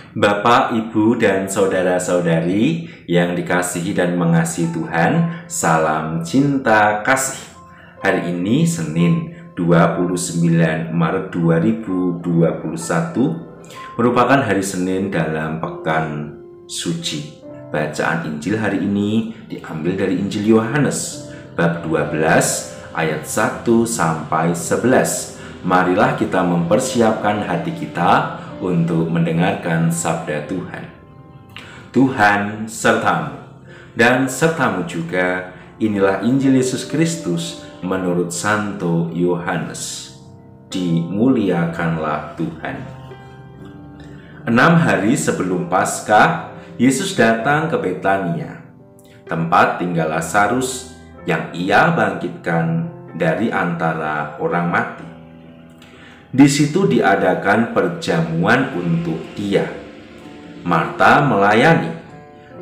Bapak, Ibu, dan saudara-saudari yang dikasihi dan mengasihi Tuhan, salam cinta kasih. Hari ini Senin 29 Maret 2021 merupakan hari Senin dalam Pekan Suci. Bacaan Injil hari ini diambil dari Injil Yohanes bab 12 ayat 1 sampai 11. Marilah kita mempersiapkan hati kita untuk mendengarkan sabda Tuhan. Tuhan sertamu, dan sertamu juga. Inilah Injil Yesus Kristus menurut Santo Yohanes. Dimuliakanlah Tuhan. 6 hari sebelum Paskah, Yesus datang ke Betania, tempat tinggal Lazarus yang Ia bangkitkan dari antara orang mati. Di situ diadakan perjamuan untuk Dia. Marta melayani,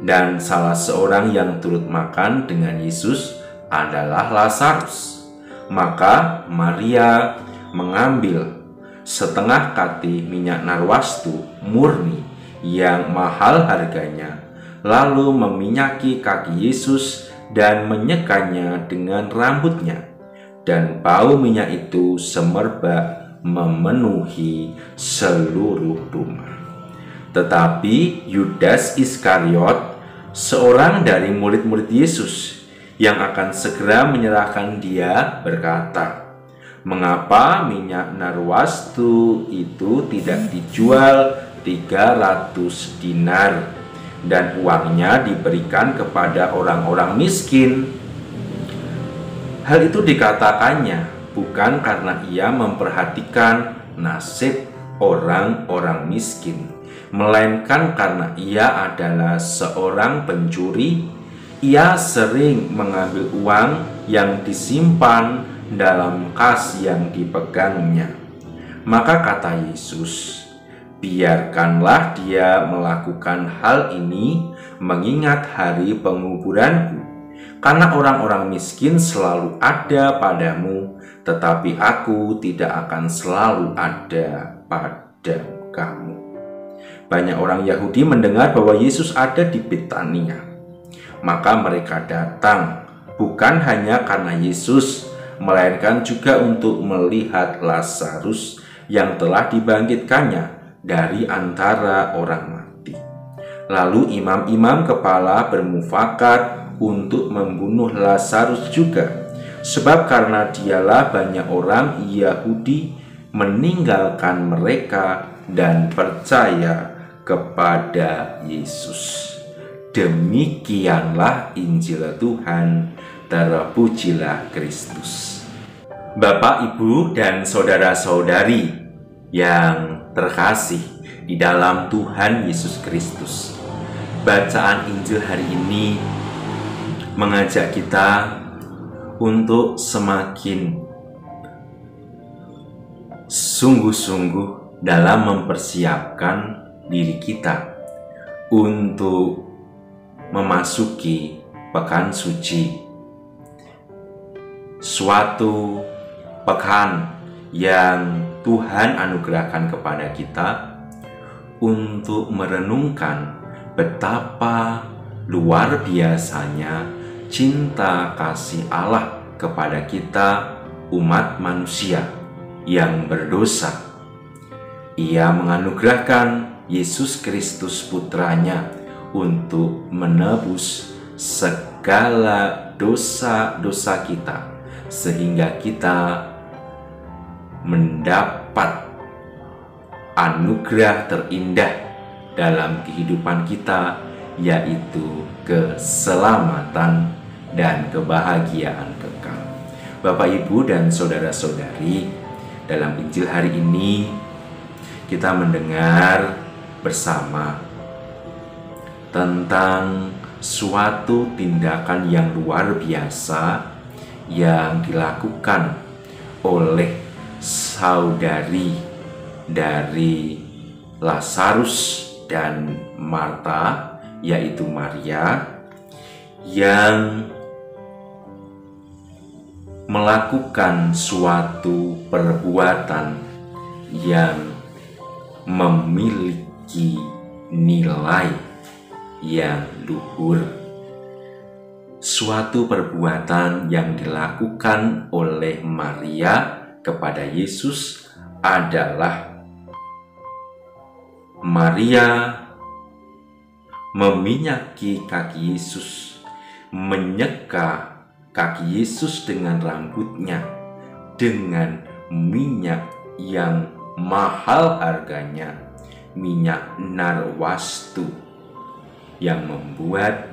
dan salah seorang yang turut makan dengan Yesus adalah Lazarus. Maka Maria mengambil setengah kati minyak narwastu murni yang mahal harganya, lalu meminyaki kaki Yesus dan menyekanya dengan rambutnya, dan bau minyak itu semerbak memenuhi seluruh rumah. Tetapi Yudas Iskariot, seorang dari murid-murid Yesus yang akan segera menyerahkan Dia, berkata, "Mengapa minyak narwastu itu tidak dijual 300 dinar dan uangnya diberikan kepada orang-orang miskin?" Hal itu dikatakannya bukan karena Ia memperhatikan nasib orang-orang miskin, melainkan karena Ia adalah seorang pencuri. Ia sering mengambil uang yang disimpan dalam kas yang dipegangnya. Maka kata Yesus, "Biarkanlah dia melakukan hal ini mengingat hari penguburanku. Karena orang-orang miskin selalu ada padamu, tetapi aku tidak akan selalu ada pada kamu." Banyak orang Yahudi mendengar bahwa Yesus ada di Betania. Maka mereka datang bukan hanya karena Yesus, melainkan juga untuk melihat Lazarus yang telah dibangkitkannya dari antara orang mati. Lalu imam-imam kepala bermufakat untuk membunuh Lazarus juga, sebab karena dialah banyak orang Yahudi meninggalkan mereka dan percaya kepada Yesus. Demikianlah Injil Tuhan. Terpujilah Kristus. Bapak, Ibu, dan saudara-saudari yang terkasih di dalam Tuhan Yesus Kristus, bacaan Injil hari ini mengajak kita untuk semakin sungguh-sungguh dalam mempersiapkan diri kita untuk memasuki pekan suci, suatu pekan yang Tuhan anugerahkan kepada kita untuk merenungkan betapa luar biasanya cinta kasih Allah kepada kita, umat manusia yang berdosa. Ia menganugerahkan Yesus Kristus putranya untuk menebus segala dosa-dosa kita, sehingga kita mendapat anugerah terindah dalam kehidupan kita, yaitu keselamatan dan kebahagiaan kekal. Bapak, Ibu, dan saudara-saudari, dalam Injil hari ini kita mendengar bersama tentang suatu tindakan yang luar biasa yang dilakukan oleh saudari dari Lazarus dan Marta, yaitu Maria, yang melakukan suatu perbuatan yang memiliki nilai yang luhur. Suatu perbuatan yang dilakukan oleh Maria kepada Yesus adalah Maria meminyaki kaki Yesus, menyeka kaki Yesus dengan rambutnya dengan minyak yang mahal harganya, minyak narwastu, yang membuat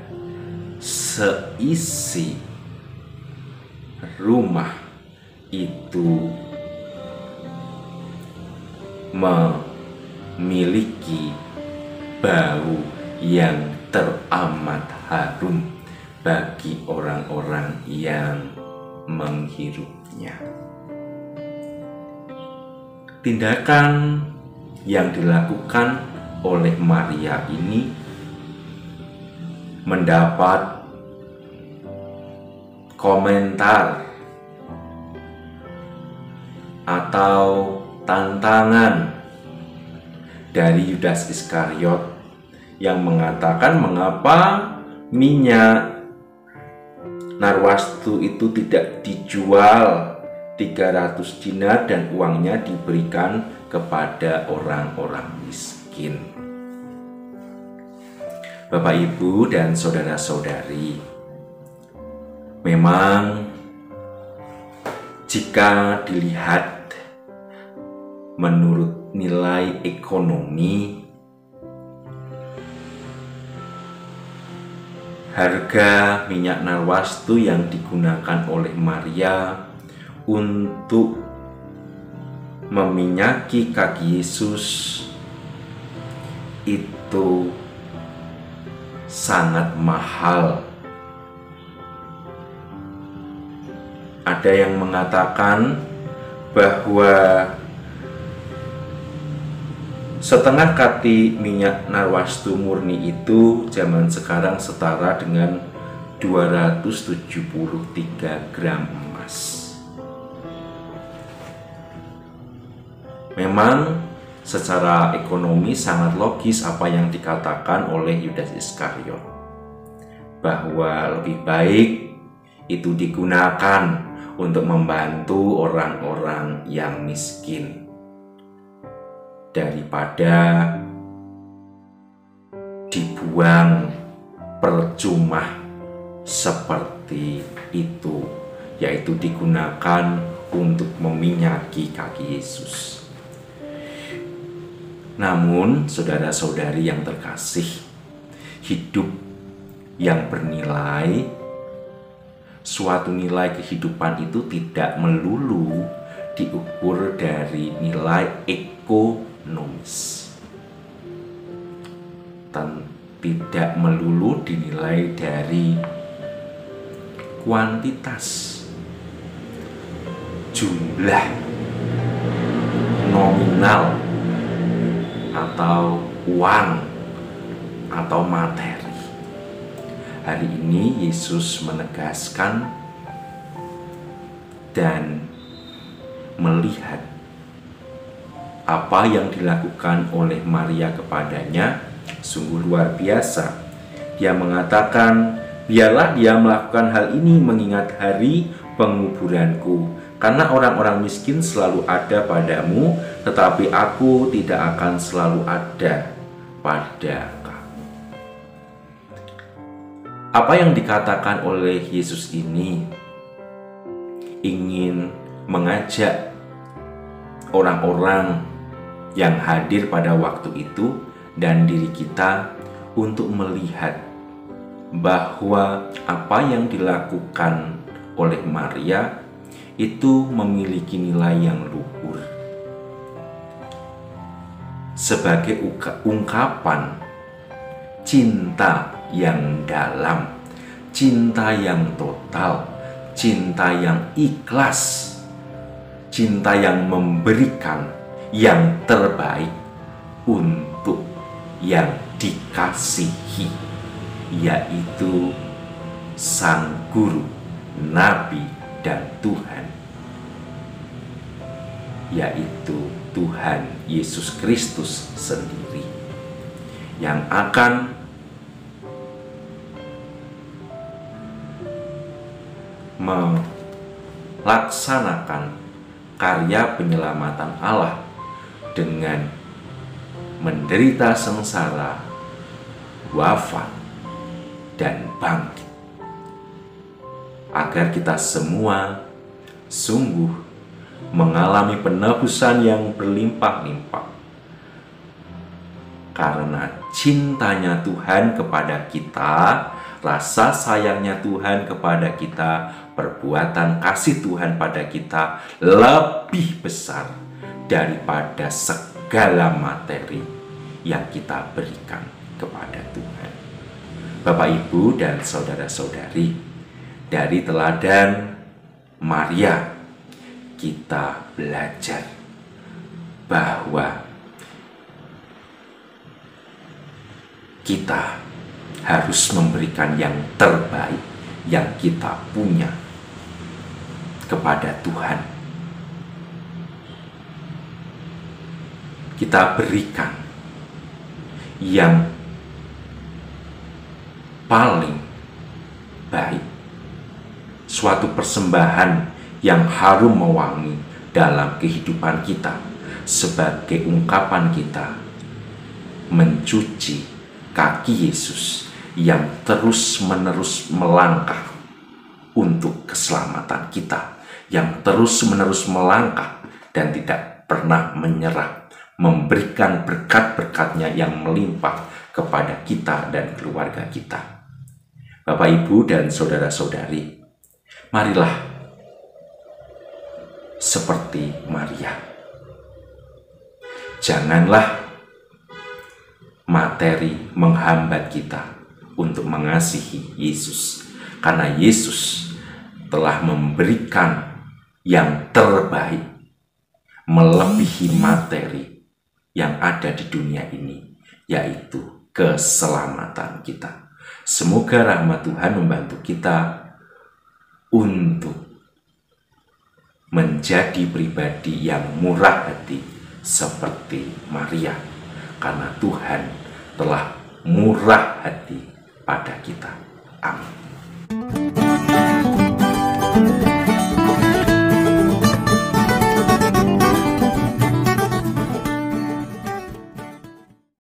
seisi rumah itu memiliki bau yang teramat harum bagi orang-orang yang menghirupnya. Tindakan yang dilakukan oleh Maria ini mendapat komentar atau tantangan dari Yudas Iskariot yang mengatakan mengapa minyak narwastu itu tidak dijual 300 dinar dan uangnya diberikan kepada orang-orang miskin. Bapak, Ibu, dan saudara-saudari, memang jika dilihat menurut nilai ekonomi, harga minyak narwastu yang digunakan oleh Maria untuk meminyaki kaki Yesus itu sangat mahal. Ada yang mengatakan bahwa setengah kati minyak narwastu murni itu zaman sekarang setara dengan 273 gram emas. Memang secara ekonomi sangat logis apa yang dikatakan oleh Yudas Iskariot, bahwa lebih baik itu digunakan untuk membantu orang-orang yang miskin daripada dibuang percuma seperti itu, yaitu digunakan untuk meminyaki kaki Yesus. Namun, saudara-saudari yang terkasih, hidup yang bernilai, suatu nilai kehidupan itu tidak melulu diukur dari nilai ekonomis, dan tidak melulu dinilai dari kuantitas, jumlah nominal, atau uang atau materi. Hari ini Yesus menegaskan dan melihat apa yang dilakukan oleh Maria kepadanya sungguh luar biasa. Dia mengatakan, biarlah dia melakukan hal ini mengingat hari penguburanku, karena orang-orang miskin selalu ada padamu, tetapi aku tidak akan selalu ada pada kamu. Apa yang dikatakan oleh Yesus ini ingin mengajak orang-orang yang hadir pada waktu itu dan diri kita untuk melihat bahwa apa yang dilakukan oleh Maria itu memiliki nilai yang luhur sebagai ungkapan cinta yang dalam, cinta yang total, cinta yang ikhlas, cinta yang memberikan yang terbaik untuk yang dikasihi, yaitu Sang Guru, Nabi, dan Tuhan, yaitu Tuhan Yesus Kristus sendiri. yang akan melaksanakan karya penyelamatan Allah dengan menderita sengsara, wafat, dan bangkit, agar kita semua sungguh mengalami penebusan yang berlimpah-limpah karena cintanya Tuhan kepada kita, rasa sayangnya Tuhan kepada kita, perbuatan kasih Tuhan pada kita lebih besar daripada segala materi yang kita berikan kepada Tuhan. Bapak, Ibu, dan saudara-saudari, dari teladan Maria kita belajar bahwa kita harus memberikan yang terbaik yang kita punya kepada Tuhan. Kita berikan yang paling baik, suatu persembahan yang harum mewangi dalam kehidupan kita, sebagai ungkapan kita mencuci kaki Yesus yang terus-menerus melangkah untuk keselamatan kita, yang terus-menerus melangkah dan tidak pernah menyerah, memberikan berkat-berkatnya yang melimpah kepada kita dan keluarga kita. Bapak, Ibu, dan saudara-saudari, marilah seperti Maria. Janganlah materi menghambat kita untuk mengasihi Yesus, karena Yesus telah memberikan yang terbaik melebihi materi yang ada di dunia ini, yaitu keselamatan kita. Semoga rahmat Tuhan membantu kita untuk menjadi pribadi yang murah hati seperti Maria, karena Tuhan telah murah hati pada kita. Amin.